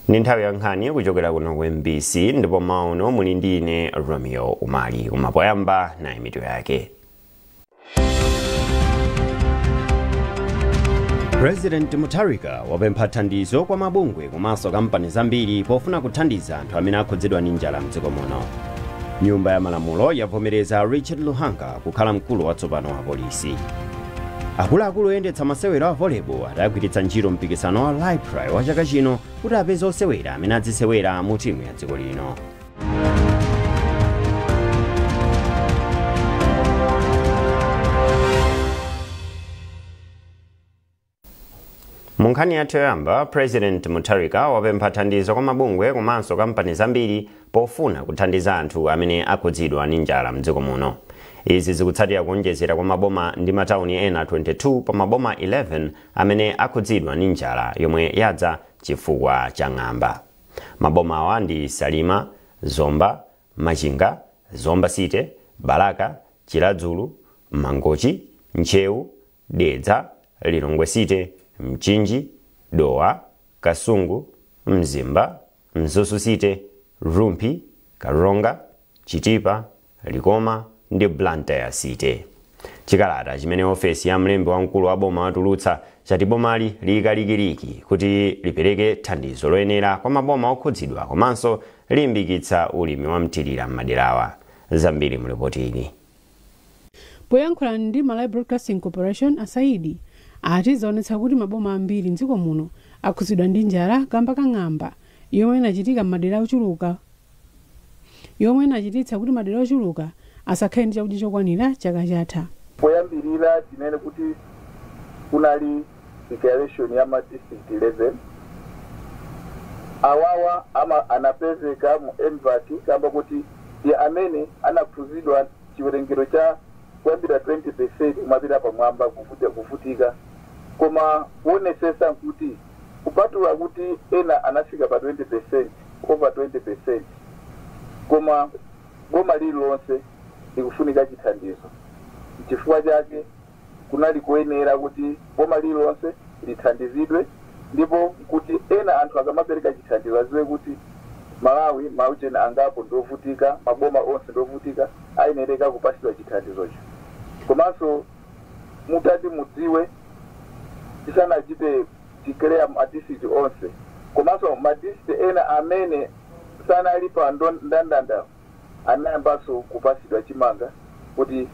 Ni nthawi ya nkhani kuchokera kuno ku MBC ndipo maono muli ndi ine Romeo Umali kumapoyamba na mitu yake. President Mutharika wapempha thandizo kwa mabungwe komanso kampani zambiri pofuna kuthandiza anthu amene akhudzidwa ndi njala mdziko muno. Nyumba ya malamulo yavomereza Richard Luhanga kukhala mkulu watsopano wa polisi. Akuluakulu oyendetsa masewero a volleyball adagwiritsa ntchito mpikisano wa Lipride wa chaka chino kuti apeze osewera amene adzisewera mu timu ya dziko lino. Munkhani yathu yoyamba, President Mutharika wapempha thandizo kwa mabungwe komanso kampani zambiri pofuna kuthandiza anthu amene akhudzidwa ndi njala mdziko muno. Izi zikutsatira kuonjezera kwa maboma ndi matauni ena 22 pa maboma 11 amene akhudzidwa ndi njala yomwe yadza chifukwa cha ng'amba. Maboma awa ndi Salima, Zomba, Machinga, Zomba City, Balaka, Chiladzulu, Mangochi, Nchewu, Dedza, Lilongwe City, Mchinji, Dowa, Kasungu, Mzimba, Mzuzu City, Rumpi, Karonga, Chitipa, Likoma ndi Blantyre City. Chikalata chimene ofesi ya mlembi wamkulu wa boma watulutsa chati bomali likalikiliki kuti lipereke thandizo loyenera kwa maboma okhudzidwa komanso limbikitsa ulimi wa mthirira m'maderawa. Zambiri mulipotini. Poyankhula ndi Malawi Broadcasting Corporation asaidi ati zaonetsa kuti maboma ambiri mdziko muno akhudzidwa ndi njala kamba kang'amba yomwe inachitika m'madera ochuluka. Yomwe inachititsa kuti madera ochuluka asakhale ndi chakudya chokwanira chaka chatha. Poyambirira tinene kuti kunali declaration ya district 11 awawa anapezeka mu envati kamba kuti ya amene anakhudzidwa chiwerengero cha kuyambira 20% kumapita pamwamba kuvutika koma kuonesesa kuti kupatula kuti ena anafika pa 20% over 20% koma boma lililonse likufunika chithandizo. Chifukwa chake kunali kuyenera kuti boma lililonse lithandizidwe ndipo kuti ena anthu akamapereka chithandizo aziwe kuti Malawi mauchena angapo ndovutika, maboma onse ndovutika, ayenereka kupasidwa chithandizocho. Komanso mutati mudziwe tisanachite declare madisiti onse komanso madisiti ena amene sanali pa ndandanda anayambanso kupasidwa chimanga kuti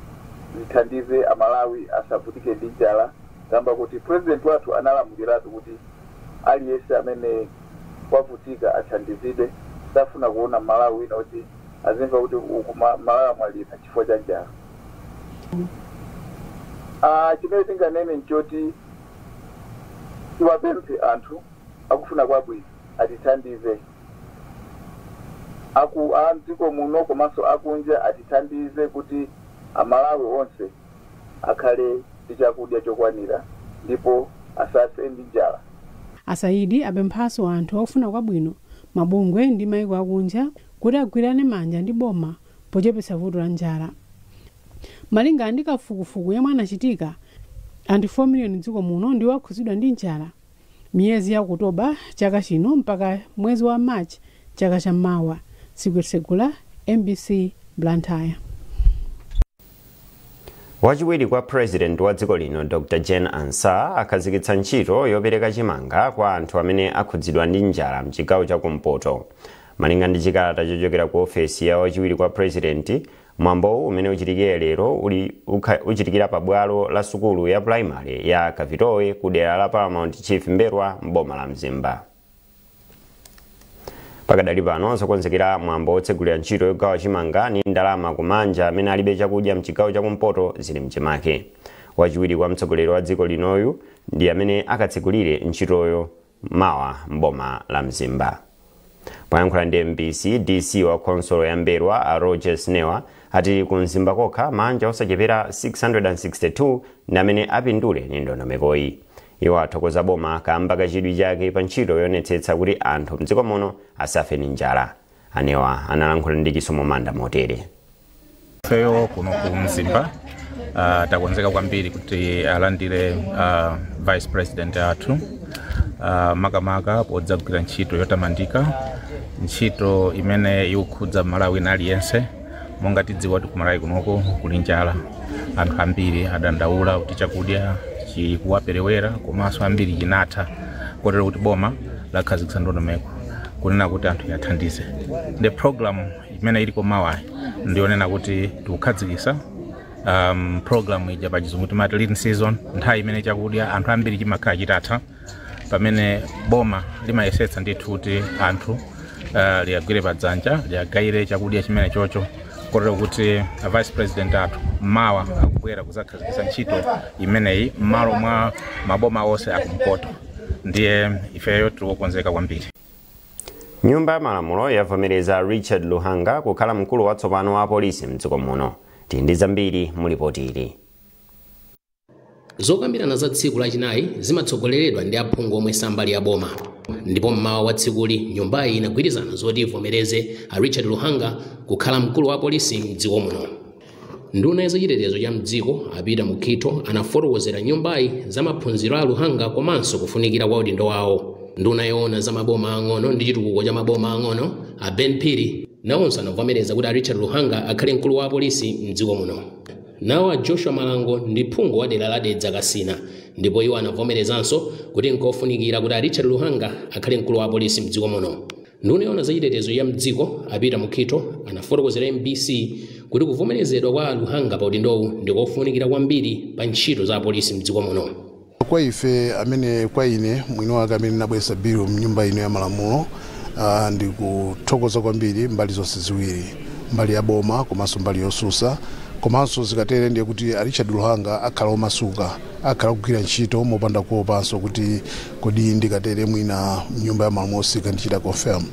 zithandize amalawi asavutike ndi njala kamba kuti president wathu analamuliratu kuti aliyense amene wavutika athandizidwe. Safuna kuona Malawi ina kuti azimva kuti Malawi mwalira chifukwa cha njala. Chimene tinganene nchoti tiwapemphe anthu akufuna kwabwino atithandize. Dziko muno komanso akunja atithandize kuti amalawi onse akhale ndi chakudya chokwanira ndipo asafe ndi njala. Asaidi apemphanso anthu ofuna kwabwino mabungwe ndi maiko akunja kuti agwirane manja ndi boma pochepetsa vuto la njala. Malinga ndi kafukufuku yomwe anachitika anthu 4 million dziko muno ndiwo akhudzidwa ndi njala miyezi ya Oktoba chaka chino mpaka mwezi wa March chaka chammawa. Sigula MBC Blantyre. Wachiwiri kwa president wa dziko lino Dr. Jane Ansah akhazikitsa ntchito yopereka chimanga kwa anthu amene akhudzidwa ndi njala mchigawo cha kumpoto. Malinga ndi chikalata chochokera ku ofesi ya wachiwiri kwa president, mwambo umene uchitikira lero uchitikira pa bwalo la sukulu ya primary ya Kavitowe ku dera la Paramount Chief Mberwa mboma la Mzimba. Pakadali pano zokonzekera mwambo otsegulira ntchito yogawa chimanga ndi ndalama kumanja amene alibe chakudya mchigawo cha kumpoto zili mchimake. Wachiwiri kwa mtsogoleri wa dziko linoyu ndi amene akatsegulire ntchitoyo mawa mboma la Mzimba. Poyankhula ndi MBC, DC wa konsolo ya Mberwa a Roger Snewa ati ku Mzimba kokha manja osachepera 662 ndi amene apindule ndi ndondomekoyi. Iwo athokoza boma kamba kachidwi chake pa ntchito yonetsetsa kuti anthu mdziko muno asafe ndi njala. Anewa analankhula ndi Chisomo Manda motere. Feyo kuno ku Mzimba takonzeka kwambiri kuti alandire vice president athu makamaka podzagwira ntchito yotamandika, ntchito imene ikukhudza Malawi aliyense. Monga tidziwa kuti kumalawi kunoko kuli njala, anthu ambiri adandaula kuti chakudya chikuwaperewera komanso ambiri chinatha, kotero kuti boma lakhazikitsa ndondomeko kunena kuti anthu athandize. The program imene iliko mawa ndionena kuti tikukhazikitsa program ija pa chizungu timati lean season, nthawi imene chakudya anthu ambiri chimakhala chitatha, pamene boma limayesetsa ndithu kuti anthu liyagwire padzanja liyagayire chakudya chimene chocho. Kotero kuti Vice President athu mawa akubwera kuzakhazikitsa ntchito imeneyi m'malo mwa maboma onse akumpoto. Ndiye ifeyo tikukonzeka kwambiri. Nyumba ya Malamulo yavomereza Richard Luhanga kukhala mkulu watsopano wa polisi mdziko muno. Tindi zambiri mulipoti ili. Zokambirana za tsiku lachinayi zimatsogoleredwa ndi aphungu omwe sambali ya boma. Ndipo mmawa wa tsikuli nyumbayi inagwirizana zoti ivomereze Richard Luhanga kukhala mkulu wa polisi mdziko muno. Nduna ya zachitetezo cha mdziko apita Mukhito anafotokozera nyumbayi za maphunziro a Luhanga komanso kufunikira kwa udindo wawo. Nduna yoona za maboma ang'ono ndi chitukuko cha maboma ang'ono a Ben Phiri nawonso anavomereza kuti Richard Luhanga akhale mkulu wa polisi mdziko muno. Nawo a Joshua Malango ndi phungu wa dera la Dedza Kasina, ndipo iwo anavomerezanso kuti nkofunikira kuti Richard Luhanga akhale mkulu wa polisi mdziko muno. Nduna yoona zachitetezo ya mdziko apita Mukhito anafotokozera MBC kuti kuvomerezedwa kwa Luhanga pa udindowu ndikofunikira kwambiri pa ntchito za polisi mdziko muno. Kwa ife amene kwa ine mwino wake amene nabwesa biro mnyumba ino ya Malamulo, ndi kuthokoza kwambiri mbali zonse ziwiri, mbali ya boma komanso mbali yosusa, komanso zikatere ndiye kuti Richard Luhanga akhala omasuka, akhala kugwira ntchito mopanda kuopanso kuti kodi ndikatere mwina nyumba ya Malamulo sikandichita confirm.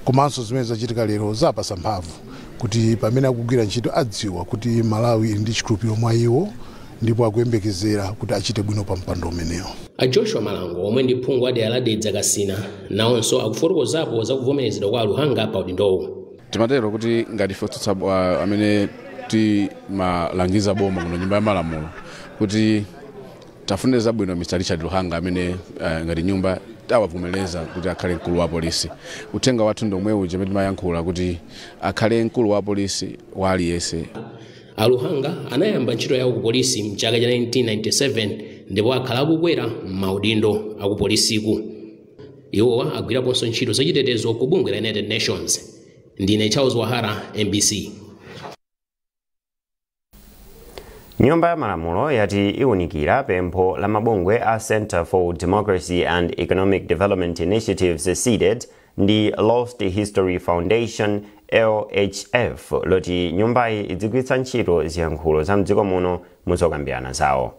Komanso zimene zachitika lero zapasa mphamvu kuti pamene akugwira ntchito adziwa kuti Malawi ndi chikhulupiriro mwa iwo, ndipo akuyembekezera kuti achite bwino pa mpando umenewo. A Joshua Malango omwe ndi phungu wa dera la Dedza Kasina nawonso akufotokozapo za kuvomerezedwa kwa Luhanga pa udindowu. Timatero kuti ngati fotsutsa amene timalangiza boma kuno nyumba ya Malamulo kuti tafunde zabwino Mr. Richard Luhanga amene ngati nyumba tawavomereza kuti akhale mkulu wa polisi. Uthenga wathu ndomwe uje amene timayankhula kuti akhale mkulu wa polisi wa aliyense. Luhanga anayamba ntchito yawo ku polisi mchaka cha 1997 ndipo akhala akukwera m'maudindo aku polisiku. Iwowa agwiraponso ntchito zachitetezo ku bungwe la United Nations. Ndine Charles Wahara, MBC. Nyumba ya Malamulo yati iwunikira pempho la mabungwe a Center for Democracy and Economic Development Initiatives CDED ndi Lost History Foundation LHF loti nyumbayi idzigwiritsa ntchito ziyankhulo za mdziko muno muzokambirana zawo.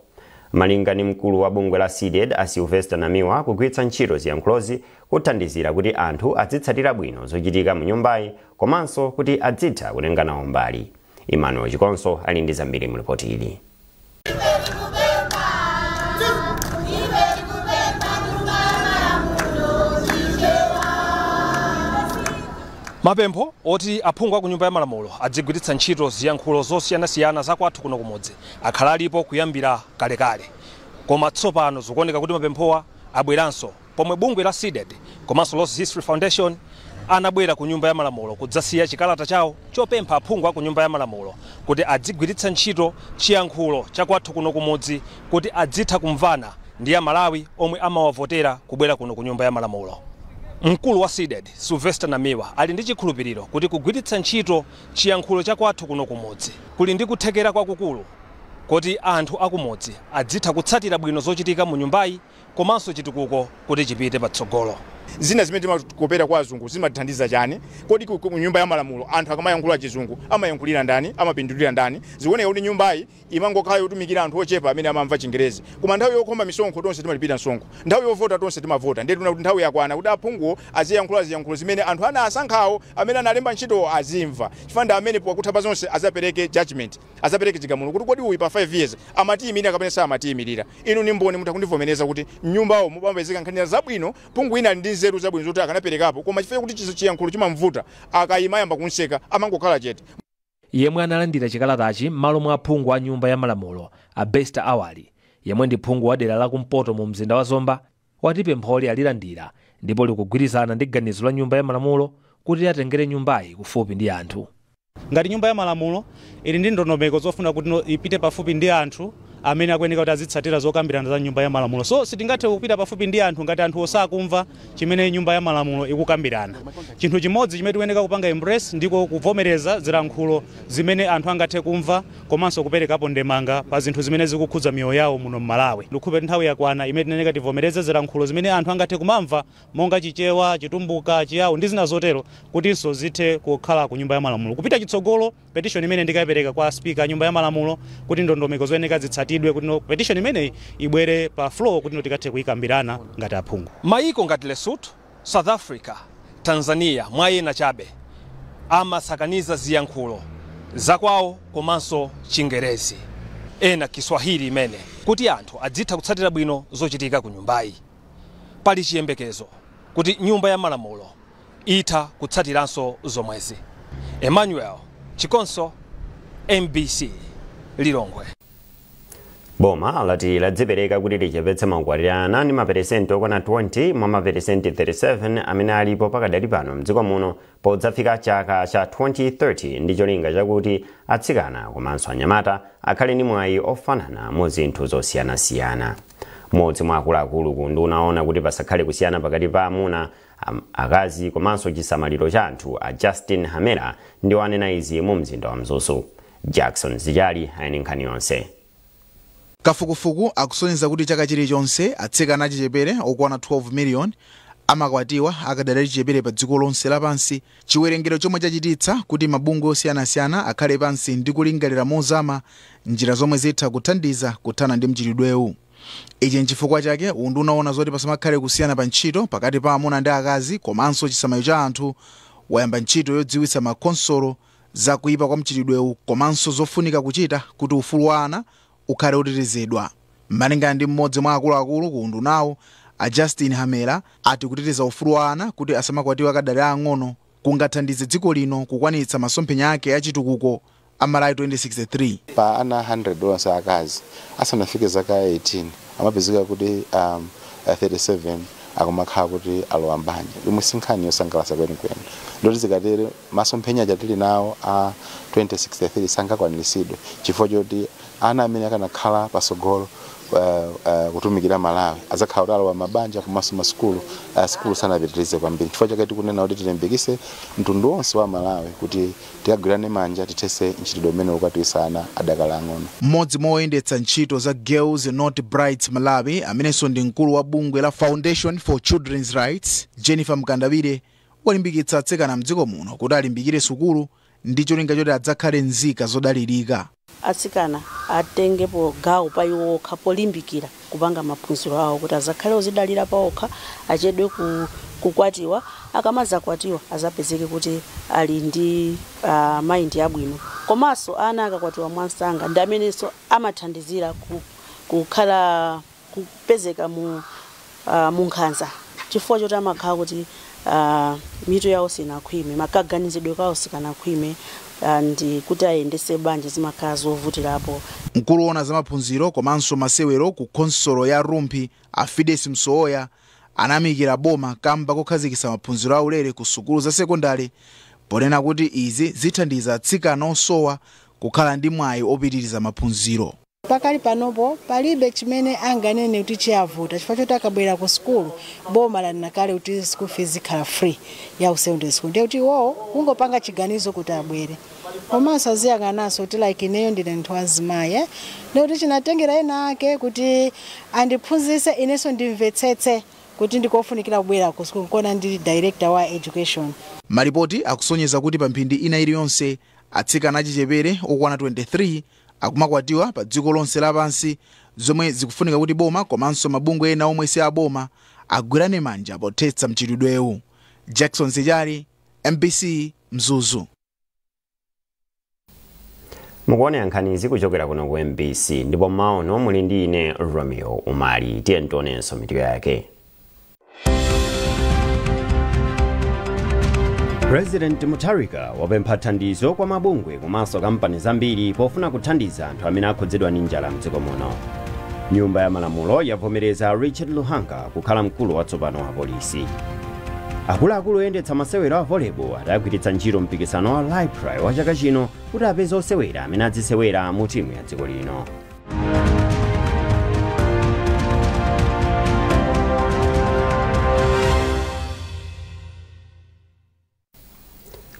Malinga ni mkulu wa bungwe la CDED a Sylvester Namiwa, kugwiritsa ntchito ziyankhulozi kuthandizira kuti anthu adzitsatira bwino zochitika mu nyumbayi komanso kuti adzitha kutenga nawo mbali. Emmanuel Chikonso ali ndi zambiri mu ripoti ili. Mapempho oti aphungu ku nyumba ya Malamulo adzigwiritsa ntchito ziyankhulo zosiyanasiyana za kwathu kuno kumudzi akhala alipo kuyambira kalekale. Koma tsopano zikuoneka kuti mapemphowa abweranso pomwe bungwe la CDED komanso Lost History Foundation anabwera ku nyumba ya Malamulo kudzasiya chikalata chawo chopempha aphungu ku nyumba ya Malamulo kuti adzigwiritsa ntchito chiyankhulo cha kwathu kuno kumudzi kuti adzitha kumvana ndi ya Malawi omwe amawavotera kubwera kuno ku nyumba ya Malamulo. Mkulu wa CDED Sylvester Namiwa ali ndi chikhulupiriro kuti kugwiritsa ntchito chiyankhulo cha kwathu kuno kumudzi kuli ndi kuthekera kwakukulu kuti anthu akumudzi adzitha kutsatira bwino zochitika mu nyumbayi komanso chitukuko kuti chipite patsogolo. Zina zimene timakopera kwa azungu zimathandiza chani? Kodi ku nyumba ya Malamulo anthu akamayankhula chizungu amayankhulira ndani, amapindulira ndani? Zikuoneka kuti nyumbayi imangokhala yotumikira anthu ochepa amene amamva Chingerezi. Koma nthawi yokhomba misonkho tonse timalipira msonkho. Nthawi yovota tonse timavota. Ndiye tuna kuti nthawi yakwana kuti aphunguwo aziyankhula ziyankhulo zimene anthu anasankhawo amene analemba ntchito azimva. Chifukwa amene pakutha pa zonse azapereke judgment, azapereke chigamulo kuti kodi uyu pa 5 years amatiyimirira kapena samatiyimirira. Inu ni mboni mutakundivomereza kuti nyumbawo mupambezeka nkhani zabwino, phungu ina ndi nzeru zabwino zoti akanaperekapo, koma chifukwa kuti chiyankhulo chimamvuta akayimayamba kunseka amangokhala chete. Yemwe analandira chikalatachi m'malo mwa aphungu a nyumba ya Malamulo a Besta Awali, yemwe ndi phungu wa dera la kumpoto mu mzinda wa Zomba, wati pempholi alilandira ndipo likugwirizana ndi ganizo la nyumba ya malamulo kuti atengere nyumbayi kufupi ndi anthu. Ngati nyumba ya malamulo ili ndi ndondomeko zofuna kuti ipite pafupi ndi anthu amene akuyeneka kuti azitsatira zokambirana za nyumba ya malamulo. So sitingathe kupita pafupi ndi anthu ngati anthu osakumva chimene nyumba ya malamulo ikukambirana. Chinthu chimodzi chimene tikuyeneka kupanga embrace ndiko kuvomereza zilankhulo zimene anthu angathe kumva komanso kuperekapo ndemanga pa zinthu zimene zikukhudza miyoyo yawo muno m'Malawi. Ndikhupe nthawi yakwana imene tineneka tivomereze zilankhulo zimene anthu angathe kumamva monga chichewa, chitumbuka, chiyawu ndi zina zotero kutinso zithe kukhala ku nyumba ya malamulo. Kupita chitsogolo petition imene ndikayipereka kwa speaker nyumba ya malamulo kuti ndondomeko zoyeneka zitsatidwe kuti petition imene ibwere pa floor kuti tikathe kuyikambirana ngati aphungu. Maiko ngati Lesotho, South Africa, Tanzania mwayena chabe amasakaniza ziyankhulo zakwawo komanso Chingerezi ena Kiswahili imene kuti anthu adzitha kutsatira bwino zochitika ku nyumbayi. Pali chiyembekezo kuti nyumba ya malamulo itha kutsatiranso zomwezi. Emmanuel Chikonso, MBC, Lilongwe. Boma lati ladzipereka kuti lichepetse makwalira ndi maperesenti okwana 20 mwa maperesenti 37 amene alipo pakadali pano mdziko muno podzafika chaka cha 2030 ndi cholinga chakuti atsikana komanso anyamata akhale ndi mwayi ofanana mu zinthu zosiyanasiyana. Mmodzi mwa akuluakulu ku nduna ona kuti pasakhale kusiyana pakati pa amuna, akazi komanso chisamaliro cha anthu a Justin Hamera ndi wanena izi mu mzinda wa Mzuzu. Jackson Zijali ayini nkhani yonse. Kafukufuku akusonyeza kuti chaka chilichonse atsikana achichepere okwana 12 million amakwatiwa akadali achichepere pa dziko lonse lapansi, chiwerengero chomwe chachititsa kuti mabungwe osiyanasiyana akhale pansi ndi kulingalira mozama njira zomwe zitha kuthandiza kuthana ndi mchitidwewu. Ichi nchifukwa chake unduna ona zoti pasamakhale kusiyana pa ntchito pakati pa amuna ndi akazi komanso chisamaliro cha anthu wayamba ntchito yodziwitsa makonsolo za kuyipa kwa mchitidwewu komanso zofunika kuchita kuti ufulu wa ana ukhale utetezedwa. Malingana ndi mmodzi mwa akuluakulu ku undunawo a Justin Hamera ati kuteteza ufulu wa ana kuti asamakwatiwe akadali ang'ono kungathandize dziko lino kukwanitsa masomphenya ake achitukuko Amalawi 2063. Pa ana 100 onse akazi asanafike zaka 18 amapezeka kuti 37 akumakhala kuti alowa mbanja. Imwe sinkhani yosangalatsa kwenikweni. Ndoti zikatere masomphenya atili nawo a 2063 sangakwaniritsidwe chifukwa choti ana amene akanakhala pasogolo kutumikira Malawi azakhala kuti alowa mabanja komanso masukulu sikulu sanapitirize kwambiri. Chifukwa chake tikunena kuti tilimbikitse mtundu wonse wa Malawi kuti tikagwirane manja tithetse mchitidwe umene ukwatisa ana adakali ang'ono. Mmodzi mwa oyendetsa ntchito za Girls Not Brides Malawi amenenso ndi mkulu wa bungwe la Foundation for Children's Rights, Jennifer Mkandawire, walimbikitsa atsikana mdziko muno kuti alimbikire sukulu ndi cholinga choti adzakhale nzika zodalirika. Atsikana atengepo gawo pa iwo okha polimbikira kupanga maphunziro awo kuti azakhale ozidalira pa okha, achedwe kukwatiwa, akamaza kwatiwa azapezeke kuti ali ndi mind yabwino. Komanso ana akakwatiwa mwansanga ndi amenenso amathandizira kukhala kupezeka mu nkhanza chifukwa choti amakhala kuti mito yawo sinakhwime, makaganizidwe kawo sikanakhwime ndi kuti ayendese banja zimakhala zovutirapo. Mkulu ona za maphunziro komanso masewero ku konsolo ya Rumpi a Fides Msowoya anamikira boma kamba kokhazikitsa maphunziro aulere ku sukulu za sekondari ponena kuti izi zithandiza atsikana osowa kukhala ndi mwayi opitiriza maphunziro. Pakali panopo palibe chimene anganene kuti chiyavuta chifukwa choti akabwera ku sukulu boma lanakale kuti school fees ikhala free ya secondary school ndiye kuti iwo ungopanga chiganizo kuti abwere. Komanso aziyang'ananso kuti like ineyo ndine munthu wazimayi ndiye kuti chinatengera ena ake kuti andiphunzitse inenso ndimvetsetse kuti ndikofunikira kubwera ku sukulu kona ndi director wa education. Malipoti akusonyeza kuti pa mphindi ina iliyonse atsikana achichepere okwana 23 akumakwatiwa pa dziko lonse lapansi, zomwe zikufunika kuti boma komanso mabungwe ena omwe si aboma agwirane manja pothetsa mchitidwewu. Jackson Zijali, MBC, Mzuzu. Mukuona nkhanizi kuchokera kuno ku MBC ndipo maono muli ndi ine Romeo Umali. Tiye ntionenso mitu yake. President Mutharika wapempha thandizo kwa mabungwe komanso kampani zambiri pofuna kuthandiza anthu amene akhudzidwa ndi njala mdziko muno. Nyumba ya Malamulo yavomereza Richard Luhanga kukhala mkulu watsopano wa polisi. Akuluakulu oyendetsa masewero a volleyball adagwiritsa ntchito mpikisano wa LIPRI wa chaka chino kuti apeze osewera amene adzisewera mu timu ya dziko lino.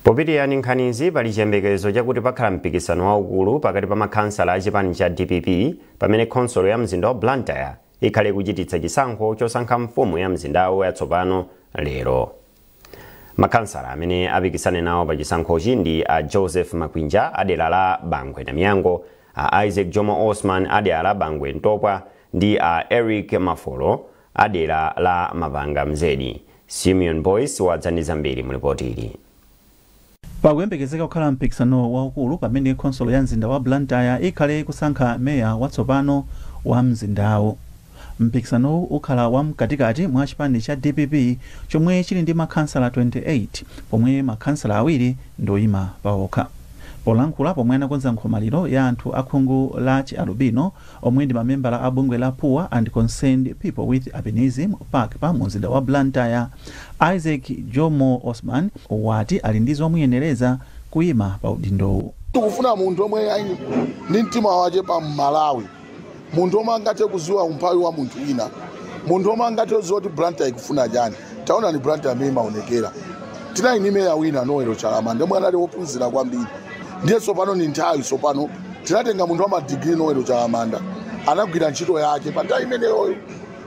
Popitirira nkhanizi pali chiyembekezo chakuti pakhala mpikisano waukulu pakati pa makhansala a chipani cha DPP pamene khonsolo ya mzinda wa Blantyre ikhale kuchititsa chisankho chosankha mfumu ya mzindawo yatsopano lero. Makhansala amene apikisane nawo pa chisankhochi ndi a Joseph Makwinja adera la Bangwe na Miyango, a Isaac Jomo Osman adera la Bangwe Ntopwa ndi a Eric Mafolo adera la Mapanga Mzedi. Simeon Boyce wadzandiza mbiri mu ripoti ili. Pakuyembekezeka kukhala mpikisano waukulu pamene khonsolo ya mzinda wa Blantyre ikhale kusankha meya watsopano wa mzindawo. Mpikisanowu ukhala wamkatikati mwa chipani cha DPP chomwe chili ndi makhansala 28 pomwe makhansala awiri ndoyima paokha. Polankhula pomwe anakonza nkhomaliro ya anthu akhungu la chialubino omwe ndi mamembala a bungwe la Poor and Concerned People with Albinism PAC pa mzinda wa Blantyre, Isaac Jomo Osman wati ali ndi zomuyenereza kuyima pa udindowu. Tikufuna munthu omwe ali ndi mtima wache pa Malawi, munthu omwe angathe kuziwa umphawi wa munthu ina, munthu omwe angathe kuziwa kuti Blantyre ikufuna chani. Taona ni Blantyre amene imaonekera. Tinayi ni meya wina Noel Chalamanda omwe anali wophunzira kwambiri. Ndiye sopano ni nthawi sopano tinatenga munthu wa madigiri Noel Chalamanda anagwira ntchito yake pa nthawi imeneyo.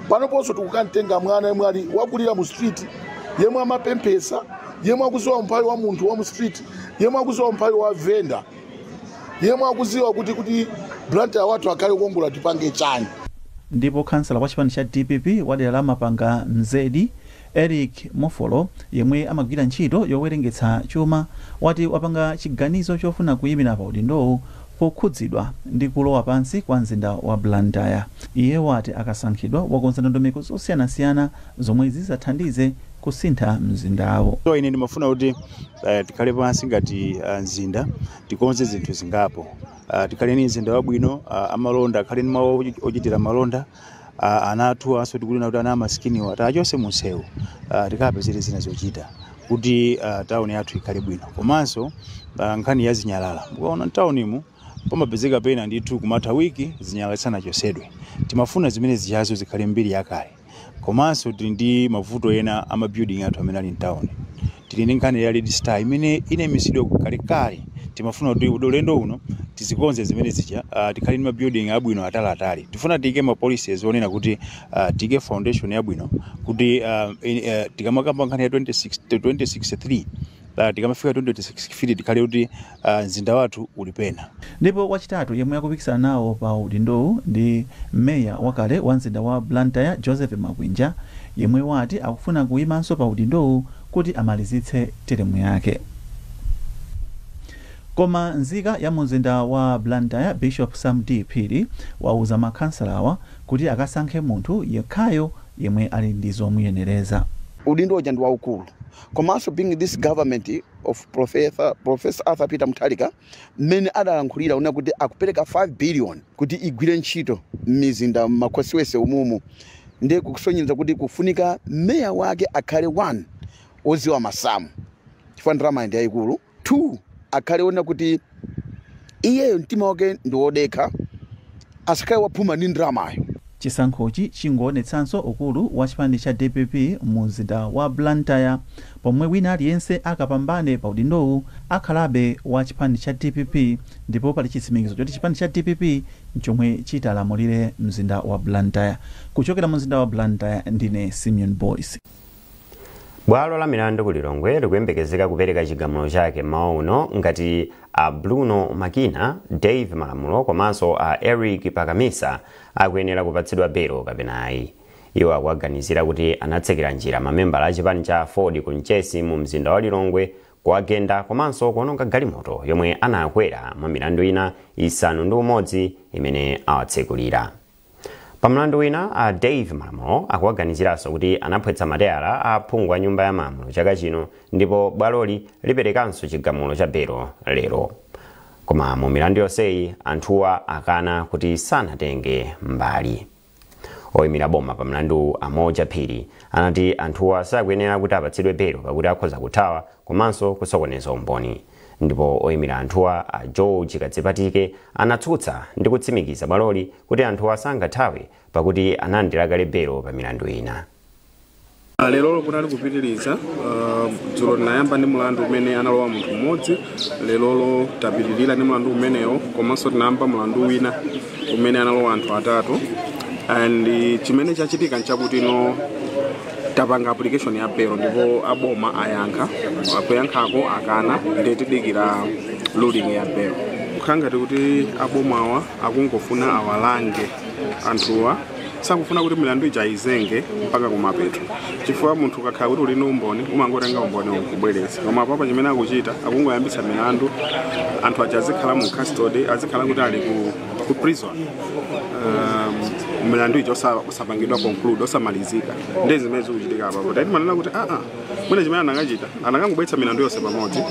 Panoponso tikukantenga mwana yemwe ali wakulira mu street, yemwe amapemphesa, yemwe akuziwa umphawi wa munthu wa mu street, yemwe akuziwa umphawi wa venda, yemwe akuziwa kuti Blantyre watu akhale kukongola tipange chani. Ndipo kansala wa chipani cha DPP wadera la Mapanga Mzedi, Eric Mofolo yemwe amagwira ntchito yowerengetsa chuma wati wapanga chiganizo chofuna kuyimira pa udindowu pokhudzidwa ndi kulowa pansi kwa mzinda wa Blantyre. Iye wati akasankhidwa wakonza ndondomeko zosiyanasiyana zomwe zizathandize kusintha mzindawo. So ine ndimafuna kuti tikhale pansi ngati mzinda tikonze zinthu zingapo. Tikhale ni mzinda wabwino, amalonda akhale ni mawu ochitira malonda, anathu aso tikulina kuti ana amasikini wata achose munsewu, tikape zina zochita kuti tauni yathu ikhale bwino. Komanso nkhani ya zinyalala, mukaona taunimu pamapezeka pena ndithu kumatha wiki zinyalala sanachosedwe. Timafuna zimene zijazo zikhale mbiri yakale. Komanso tili ndi mavuto ena ama building athu amene ali mtown. Tili ndi nkhani ya Red Star imene ine misido kalekale. Timafuna kuti udolendo uno tizikonze zimene zija tikhale ndi building abwino atali. Tifuna tike ma policies onena kuti tike foundation yabwino kuti tikamakamba nkhani ya 2063 tikamafika 26 tikhale kuti mzinda wathu ulipena. Ndipo wachitatu yemwe akupikisana nawo pa udindowu ndi meya wakale wa mzinda wa Blantyre Joseph Makwinja yemwe wati akufuna kuyimanso pa udindowu kuti amalizitse teremu yake. Koma nzika ya mzinda wa Blantyre Bishop Sam D. Phiri wauza makhansalawa kuti akasankhe munthu yekhayo yemwe ali ndi zomuyenereza. Udindo ndi waukulu. Komanso being this government of Professor Arthur Peter Mutharika mmene adalankhulira una kuti akupereka 5 billion kuti igwire ntchito mizinda makhosiwese umumu, ndiye kusonyeza kuti kufunika meya wake akhale 1 oziwa masamu chifukwa ndalama ndi yayikulu, 2 akhale ona kuti iyeyo mtima wake ndi wodekha asakhale waphuma ndi ndalamayo. Chisankhochi chingoonetsanso ukulu wa chipani cha DPP mu mzinda wa Blantyre pomwe wina aliyense akapambane pa udindowu akhalabe wa chipani cha DPP, ndipo pali chitsimikizo choti chipani cha DPP nchomwe chitalamulire mzinda wa Blantyre. Kuchokera mu mzinda wa Blantyre ndine Simeon Boyce. Bwalo la milandu kulilongwe likuyembekezeka kupereka chigamulo chake mauno ngati a Bruno Makina, Dave Malamulo komanso a Eric Pakamisa akuyenera kupatsidwa belo kapena ayi. Iwo akuganizira kuti anatsekera njira mamembala a chipani cha Ford ku Nchesi mu mzinda wa Lilongwe kuwagenda komanso kuononga galimoto yomwe anakwera mwa milandu ina 6 imene awatsekulira. Pamlandu wina a Dave Malamulo akuwaganiziranso kuti anaphwetsa mateyala a phungu a nyumba ya malamulo chaka chino ndipo bwaloli liperekanso chigamulo cha belo lero. Koma mu milandu yonseyi anthuwa akana kuti sanatenge mbali. oyimira boma pa mlandu Amoja Phiri anati anthuwa sakuyenera kuti apatsidwe belo pakuti akhoza kuthawa komanso kusokoneza umboni. Ndipo oyimira anthuwa a George Katsipatike anatsutsa ndi kutsimikiza bwaloli kuti anthuwa sangathawe pakuti analandira kale belo pa milandu ina. Lero kunali kupitiriza dzulo tinayamba ndi mlandu umene analowa munthu mmodzi, lero tapitirira ndi mlandu umenewo komanso tinayamba mlandu wina umene analowa anthu atatu. And chimene chachitika nchakuti tapanga application ya belo ndipo aboma ayankha, kuyankhako akana ndi tidikira loading ya belo. Kukhangati kuti abomawa akungofuna awalange anthuwa, sakufuna kuti milandu ija izenge mpaka kumapeto. Chifukwa munthu kakhala kuti uli ndi umboni umangotenga umboni ukubweretsa. Koma papa chimene akuchita akungoyambitsa milandu, anthu aja azikhala mu custody, azikhala kuti ali ku prison. Milandu ija osapangidwa conclude, osamalizika. Ndi zimene zikuchitika apapo. Tati manena kuti mwina chimene anangachita anangangobweretsa milandu yonse pamodzi,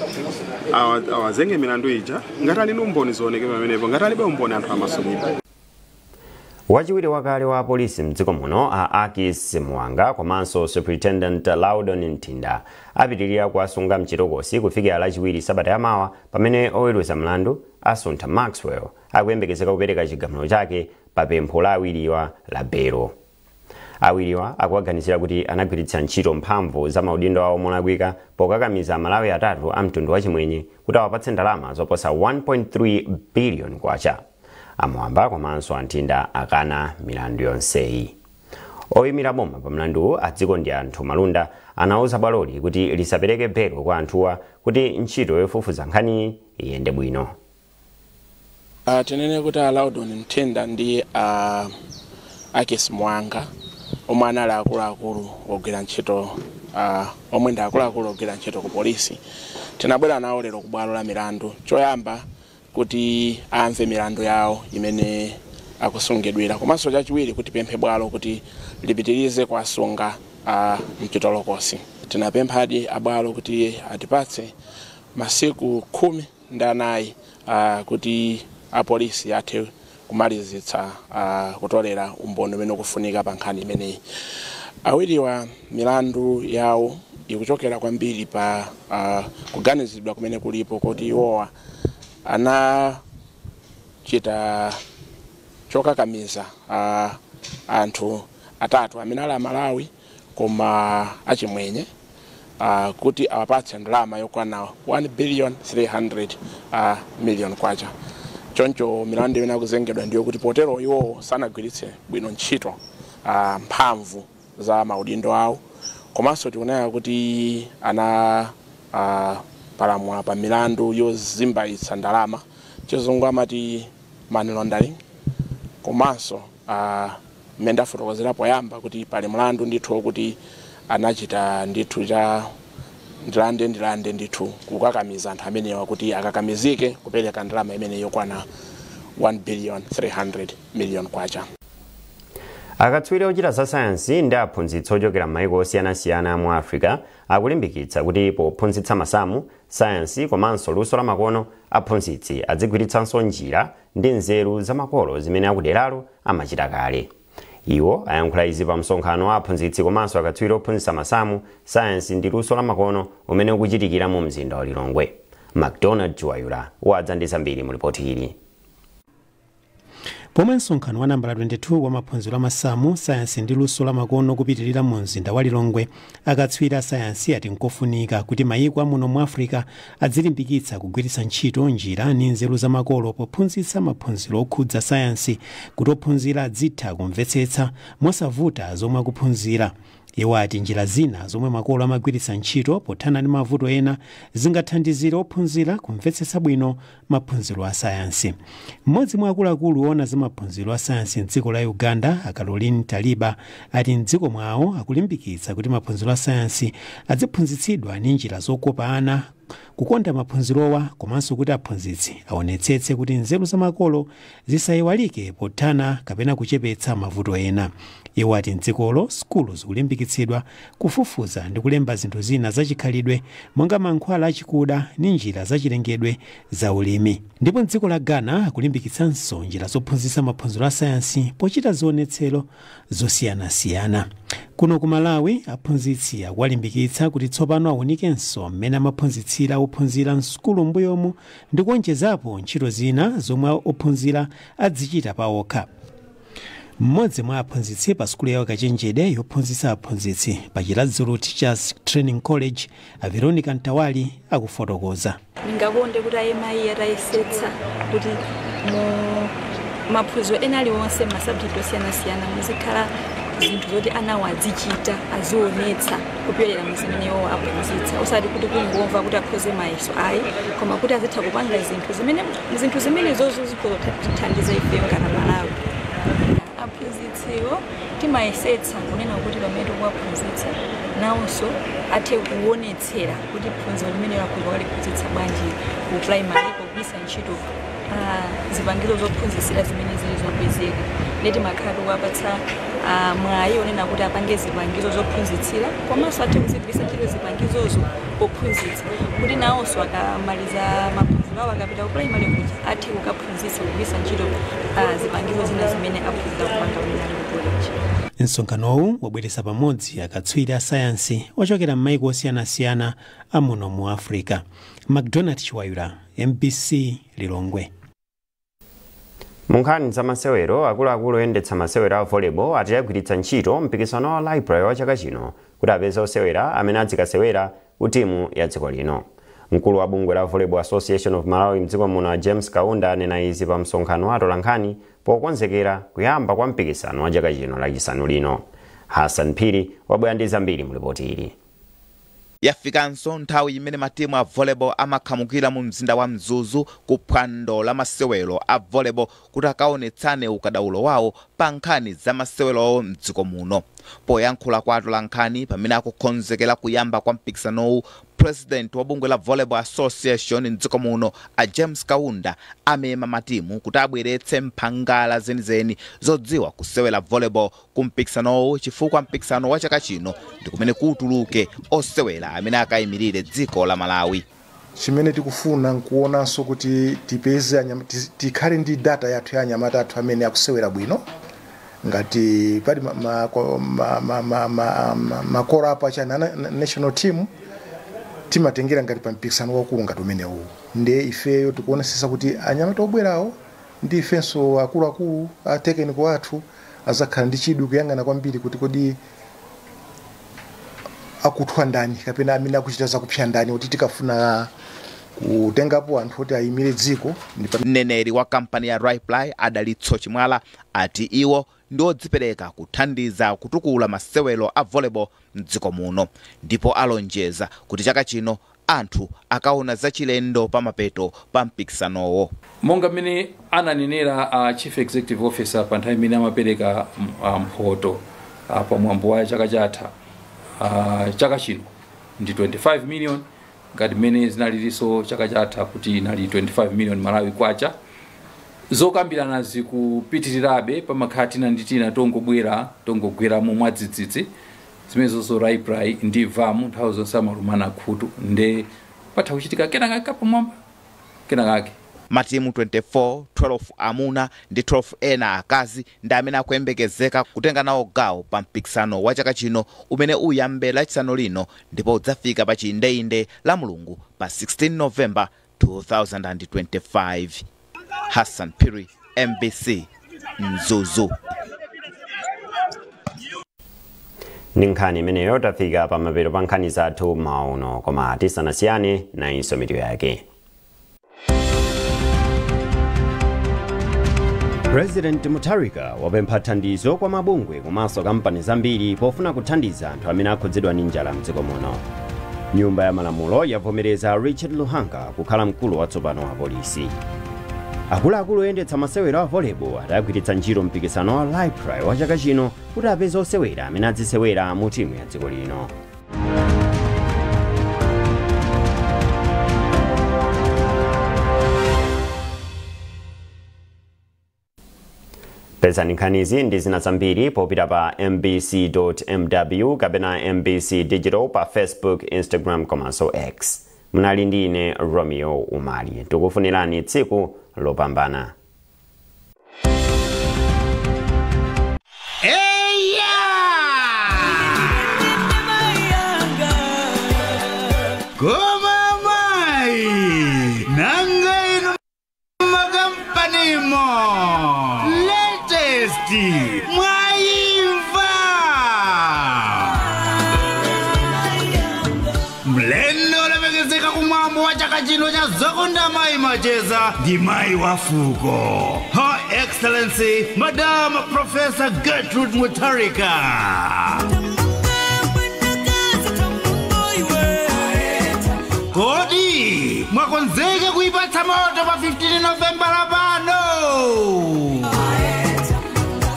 awazenge milandu ija ngati ali ndi umboni zooneka pamenepo, ngati alibe umboni anthu amasulidwa. Wachiwiri wakale wa polisi mdziko muno a Akis Mwanga komanso Superintendent Laudon Ntinda apitirira kuasunga mchitokosi kufikira lachiwiri sabata yamawa pamene oweruza mlandu Asuntha Maxwell akuyembekezeka kupereka chigamulo chake pa pempho la awiriwa la belo. Awiriwa akuwaganizira kuti anagwiritsa ntchito mphamvu za maudindo awo molakwika pokakamiza Malawi atatu a mtundu wachimwenye kuti awapatse ndalama zoposa 1.3 billion kwacha. Amwamba komanso Ntinda akana milandu yonseyi. Oyimira boma pa mlandu adziko ndi anthu malunda anauza bwaloli kuti lisapereke belo kwa anthuwa kuti ntchito yofufuza nkhani iyende bwino. Tinene kuti Laudon Ntinda ndi Akis Mwanga omwe anali akuluakulu ogwira ntchito, omwe ndi akuluakulu ogwira ntchito ku polisi. Tinabwera nawo lero ku bwalo la milandu choyamba kuti amve milandu yawo imene akusungidwira, komanso chachiwiri kuti pemphe bwalo kuti lipitirize kuasunga mchitolokosi. Tinapemphadi abwalo kuti atipatse masiku 14 kuti apolisi athe kumalizitsa kutolera umboni umene ukufunika pa nkhani imeneyi. Awiriwa milandu yawo ikuchokera kwambiri pa kuganizidwa kumene kulipo kuti iwowa anachita chokakamiza anthu atatu amene ali Malawi koma achimwenye kuti awapatse ndalama yokwana 1.3 billion kwacha. Choncho milandu imene akuzengedwa ndiyo kuti potero iwo sanagwiritse bwino ntchito mphamvu za maudindo awo, komanso tikuonera kuti palamula pa milandu yozimbaitsa ndalama, chizungu amati money laundering, komanso mmene ndafotokozera poyamba kuti pali mlandu ndithu kuti anachita ndithu cha ndilande ndithu kukakamiza anthu amenewa kuti akakamizike kupereka ndalama imene yokwana 1.3 billion kwacha. Akatswiri ochita za sayansi ndi aphunzitsi ochokera m'mayiko osiyanasiyana mu Africa akulimbikitsa kuti pophunzitsa masamu, sayansi komanso luso la makono aphunzitsi adzigwiritsanso njira ndi nzeru za makolo zimene akuderalo amachita kale. Iwo ayankhula izi pa msonkhano wa aphunzitsi komanso akatswiri ophunzitsa masamu, sayansi ndi luso la makono umene ukuchitikira mu mzinda wa Lilongwe. McDonald Chiwayula wadza ndi zambiri mu ripoti ili. Pomwe msonkhano wa nambala 22 wa maphunziro amasamu, sayansi ndi luso la makono kupitirira mu mzinda wa Lilongwe, akatswiri a sayansi ati nkofunika kuti mayiko amuno mu Africa adzilimbikitsa kugwiritsa ntchito njira ndi nzeru za makolo pophunzitsa maphunziro okhudza sayansi kuti ophunzira adzitha kumvetsetsa mosavuta zomwe akuphunzira. Iwo ati njira zina zomwe makolo amagwiritsa ntchito pothana ndi mavuto ena zingathandizire ophunzira kumvetsetsa bwino maphunziro a sayansi. Mmodzi mwa akuluakulu ona za maphunziro a sayansi m'dziko la Uganda, Caroline Taliba, ati m'dziko mwawo akulimbikitsa kuti maphunziro a sayansi adziphunzitsidwa ndi njira zokopa ana kukonda maphunzirowa komanso kuti aphunzitsi aonetsetse kuti nzeru za makolo zisayiwalike pothana kapena kuchepetsa mavuto ena. Iwo ati mdzikolo sukulu zikulimbikitsidwa kufufuza ndi kulemba zinthu zina zachikhalidwe monga mankhwala achikuda ndi njira zachilengedwe za ulimi. Ndipo mdziko la Ghana akulimbikitsanso njira zophunzitsa maphunziro a sayansi pochita zionetsero zosiyanasiyana. Kuno ku Malawi aphunzitsi akuwalimbikitsa kuti tsopano aunikenso mmene amaphunzitsira ophunzira msukulu mbuyomu ndi kuonjezapo ntchito zina zomwe ophunzira azichita pawokha. Mmodzi mwa aphunzitsi pa sukulu yawo Kachenjede yophunzitsa aphunzitsi pa Chiladzulu Teachers Training College, Veronica Ntawali akufotokoza. Ningakonde kuti amayi atayesetsa kuti maphunziro ena aliwonse masabject osiyanasiyana muzikhala zinthu zoti anawo azichita azionetsa kupyolera mzimenewo aphunzitsa, osati kuti kungomva kuti akhoze mayeso ayi, koma kuti azitha kupanga zinthu zimene zozo zikuthandiza ife ngati Malawi. Aphunzitsiwo timayesetsa kunena kuti pamene tikuwaphunzitsa nawonso athe kuonetsera kuti phunziro limene lakhoza kuliphunzitsa bwanji ku primary kugwiritsa ntchito zipangizo zophunzitsira zimene zili zopezeka. Leti makhala kuwapatsa mwayi onena kuti apange zipangizo zophunzitsira komanso athe kuzigwiritsa ntchito zipangizozo pophunzitsa kuti nawonso akamaliza maphunziro awo akapita ku primary kuti athe kukaphunzitsa kugwiritsa ntchito zipangizo zina zimene aphunzira kupanga mnali ku college. Msonkhanowu wabweretsa pamodzi akatswiri a sayansi ochokera m'mayiko osiyanasiyana amuno mu Africa. McDonald Chiwayula, MBC Lilongwe. Munkhani za masewero akuluakulu oyendetsa masewero a volleyball ati agwiritsa ntchito mpikisano wa library wa chaka chino kuti apeze osewera amene adzikasewera ku timu ya dziko lino. Mkulu wa bungwe la Volleyball Association of Malawi mdziko muno James Kaunda anena izi pa msonkhano wa atolankhani pokonzekera kuyamba kwa mpikisano wa chaka chino lachisanu lino. Hassan Phiri wabwera ndi zambiri mu ripoti ili. Yafikanso nthawi imene matimu a volleyball amakhamukira mu mzinda wa Mzuzu ku phwando la masewero a volleyball kuti akaonetsane ukadaulo wawo pa nkhani za masewero mdziko muno. Poyankhula kwa atolankhani pamene akukonzekera kuyamba kwa mpikisanowu, President wa bungwe la Volleyball Association mdziko muno a James Kaunda amema matimu kuti abweretse mphangala zenizeni zodziwa kusewera volleyball ku mpikisanowu chifukwa mpikisano wa chaka chino ndi kumene kutuluke osewera amene akayimirire dziko la Malawi. Chimene tikufuna nkuonanso kuti tipeze tikhale ndi data yathu ya anyamata athu amene akusewera bwino ngati pali makora apa cha national team timatengera ngati pa mpikisano wakulu ngati umenewu. Ndiye ifeyo tikuonesesa kuti anyamata obwerawo ndi ifenso akuluakulu a technical athu azakhala ndi chidwi kuyang'ana kwambiri kuti kodi akuthwa ndani kapena amene akuchita zakupsya ndani kuti tikafuna kutengapo anthu oti ayimire dziko. Mneneri wa kampani ya Reply Adalitso Chimwala ati iwo ndi odzipereka kuthandiza kutukula masewero a volleyball mdziko muno, ndipo alonjeza kuti chaka chino anthu akaona zachilendo pa mapeto pa mpikisanowo. Monga mmene ananenera Chief Executive Officer pa nthawi imene amapereka mphoto pa mwambo wa chaka chatha, chaka chino ndi 25 million ngati mmene zinalilinso chaka chatha kuti inali 25 million Malawi kwacha. Zokambirana zikupitirirabe pamakhati nanditina tongogwera mu mwadzidzidzi zimenezo Reply ndi vamu nthawi zonse amalumana khutu nde patha kuchitika kenaka pamwamba kenakake. Matimu 24, 12 amuna ndi 12 ena akazi ndi amene akuyembekezeka kutenga nawo gawo pa mpikisano wa chaka chino umene uyambe lachisanu lino ndipo udzafika pa chiyindeinde la Mulungu pa 16 November 2025. Hassan Phiri, MBC Mzuzu. Ninkhani imeneyo tafika pa mapeto pa nkhani zathu mauno koma tisanasiyane na insomito yake. President Mutharika wapempha thandizo kwa mabungwe komanso kampani zambiri pofuna kuthandiza anthu amene akhudzidwa ndi njala mdziko muno. Nyumba ya Malamulo yavomereza Richard Luhanga kukhala mkulu watsopano wa polisi. Akuluakulu oyendetsa masewero a volleyball adagwiritsa ntchito mpikisano wa library wa chaka chino kuti apeze osewera amene adzisewera mu timu ya dziko lino. Pezani nkhanizi ndi zina zambiri popita pa mbc.mw kapena mbc digital pa Facebook, Instagram komanso X. Munali ndi ine Romeo Umali. Tikufunirani tsiku lopambana. Goma mai nangai magampanimo latest mwaimva mlendo lemegezeka kumwambo wa chaka chino cha Zokonda Mai Macheza ndi mai wa fuko Her Excellency Madam Professor Gertrude Mutharika. Kodi mwakonzeke kuipatsa moto pa 15 November pano.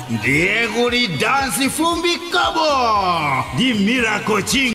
Ndiye kuli dansi fumbi kobo di Miracle Ching.